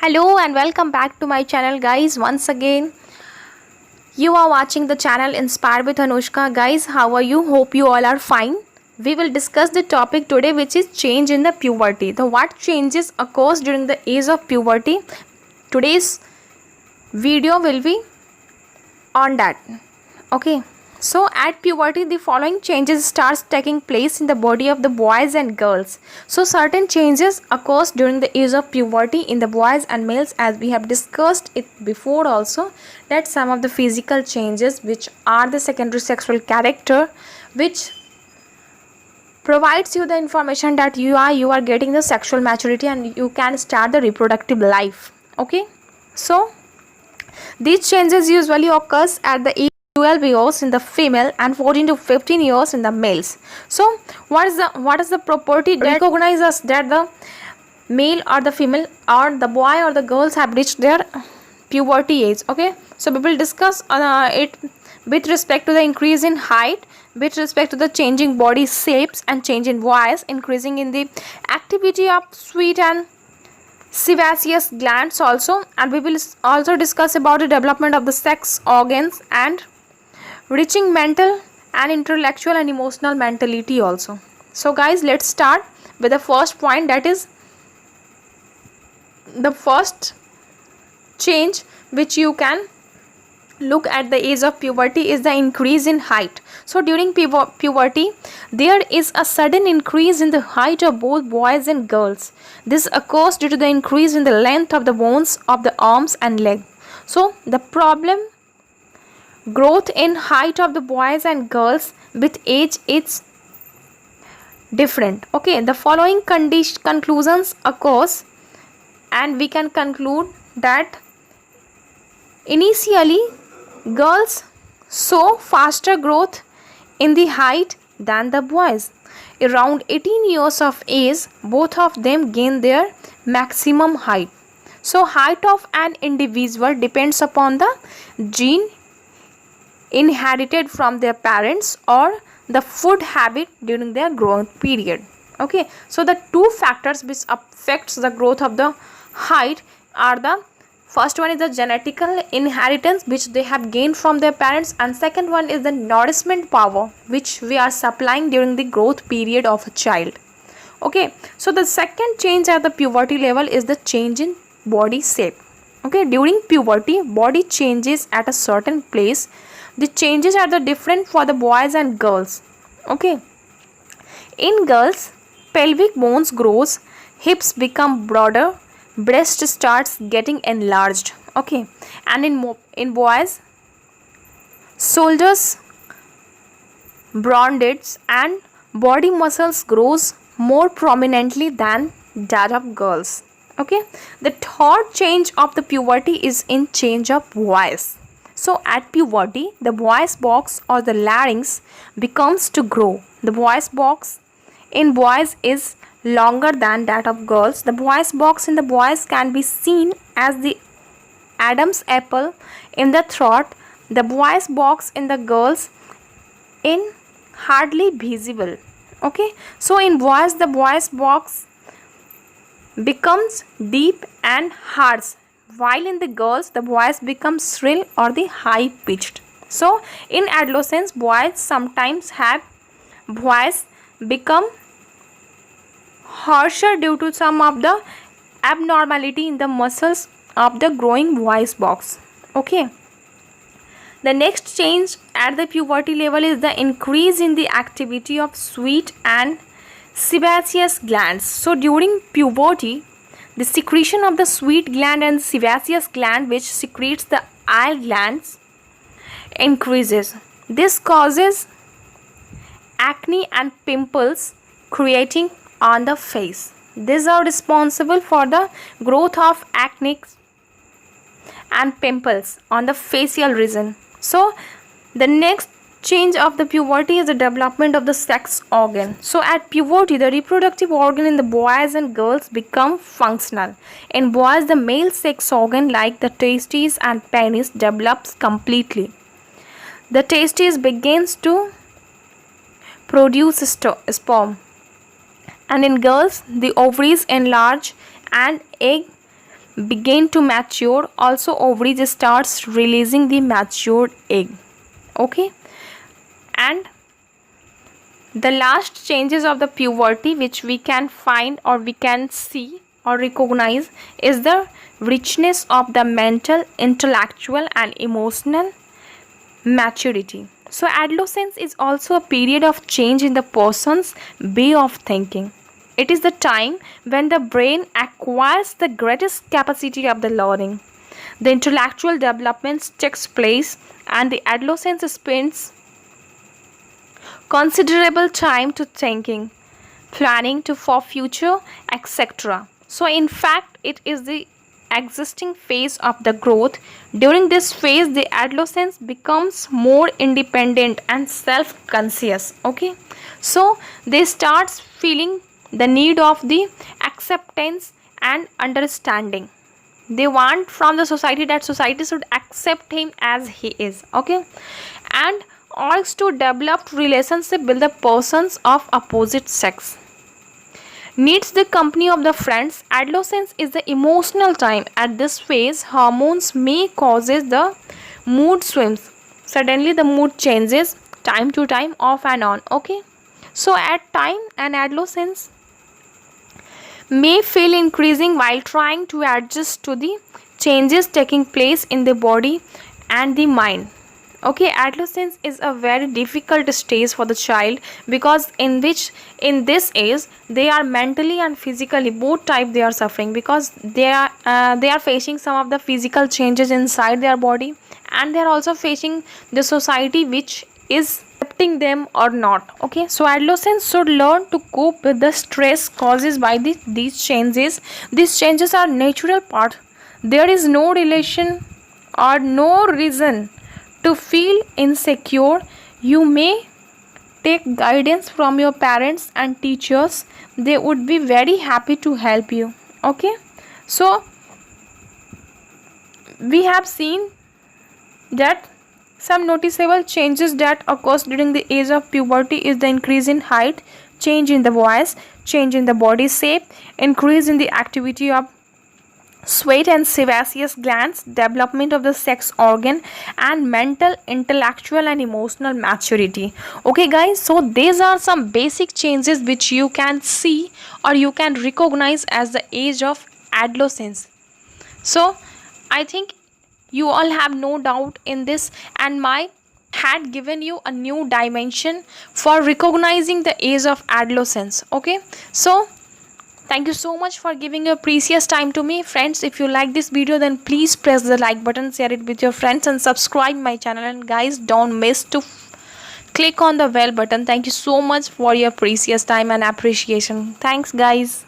Hello and welcome back to my channel, guys. Once again, you are watching the channel Inspired with Anushka. Guys, how are you? Hope you all are fine. We will discuss the topic today, which is change in the puberty. The what changes occurs during the age of puberty. Today's video will be on that. Okay. So at puberty, the following changes starts taking place in the body of the boys and girls. So certain changes occurs during the age of puberty in the boys and males, as we have discussed it before also, that some of the physical changes which are the secondary sexual character, which provides you the information that you are getting the sexual maturity and you can start the reproductive life. Okay, so these changes usually occurs at the age 12 years in the female and 14 to 15 years in the males. So what is the property that recognizes us that the male or the female or the boy or the girls have reached their puberty age? Okay, so we will discuss it with respect to the increase in height, with respect to the changing body shapes and change in voice, increasing in the activity of sweet and sebaceous glands also, and we will also discuss about the development of the sex organs and reaching mental and intellectual and emotional mentality also. So guys, let's start with the first point, that is the first change which you can look at the age of puberty is the increase in height. So during puberty there is a sudden increase in the height of both boys and girls. This occurs due to the increase in the length of the bones of the arms and leg. So the problem growth in height of the boys and girls with age is different. Okay, the following conclusions occurs, and we can conclude that initially girls show faster growth in the height than the boys. Around 18 years of age, both of them gain their maximum height. So height of an individual depends upon the gene inherited from their parents or the food habit during their growth period. Okay, so the two factors which affects the growth of the height are the first one is the genetical inheritance which they have gained from their parents, and second one is the nourishment power which we are supplying during the growth period of a child. Okay, so the second change at the puberty level is the change in body shape. Okay, during puberty body changes at a certain place. The changes are the different for the boys and girls. Okay, in girls pelvic bones grows, hips become broader, breast starts getting enlarged. Okay, and in boys shoulders broadened and body muscles grows more prominently than that of girls. Okay, the third change of the puberty is in change of voice. So at puberty the voice box or the larynx becomes to grow. The voice box in boys is longer than that of girls. The voice box in the boys can be seen as the Adam's apple in the throat. The voice box in the girls in hardly visible. Okay, so in boys the voice box becomes deep and harsh, while in the girls the voice becomes shrill or the high pitched. So in adolescence boys sometimes have voice become harsher due to some of the abnormality in the muscles of the growing voice box. Okay, the next change at the puberty level is the increase in the activity of sweet and sebaceous glands. So during puberty the secretion of the sweet gland and sebaceous gland, which secretes the bile glands, increases. This causes acne and pimples creating on the face. These are responsible for the growth of acne and pimples on the facial region. So the next change of the puberty is the development of the sex organ. So at puberty the reproductive organ in the boys and girls become functional. In boys the male sex organ like the testes and penis develops completely. The testes begins to produce sperm, and in girls the ovaries enlarge and egg begin to mature, also ovaries starts releasing the matured egg. Okay, and the last changes of the puberty which we can find or we can see or recognize is the richness of the mental, intellectual and emotional maturity. So adolescence is also a period of change in the person's way of thinking. It is the time when the brain acquires the greatest capacity of the learning. The intellectual development takes place and the adolescence spends considerable time to thinking, planning to for future, etc. So in fact, it is the existing phase of the growth. During this phase, the adolescence becomes more independent and self-conscious. Okay, so they start feeling the need of the acceptance and understanding. They want from the society that society should accept him as he is. Okay, and urge to develop relationship with the persons of opposite sex. Needs the company of the friends. Adolescence is the emotional time. At this phase, hormones may causes the mood swings. Suddenly the mood changes time to time, off and on. Okay, so at time an adolescence may feel increasing while trying to adjust to the changes taking place in the body and the mind. Okay, adolescence is a very difficult stage for the child because in this age they are mentally and physically both type they are suffering, because they are facing some of the physical changes inside their body, and they are also facing the society which is accepting them or not. Okay, so adolescents should learn to cope with the stress caused by these changes. These changes are natural part. There is no relation or no reason to feel insecure. You may take guidance from your parents and teachers. They would be very happy to help you. Okay, so we have seen that some noticeable changes that occurs during the age of puberty is the increase in height, change in the voice, change in the body shape, increase in the activity of sweat and sebaceous glands, development of the sex organ, and mental, intellectual and emotional maturity. Okay guys, so these are some basic changes which you can see or you can recognize as the age of adolescence. So I think you all have no doubt in this, and my had given you a new dimension for recognizing the age of adolescence. Okay, so thank you so much for giving your precious time to me. Friends, if you like this video, then please press the like button, share it with your friends and subscribe my channel. And guys, don't miss to click on the bell button. Thank you so much for your precious time and appreciation. Thanks guys.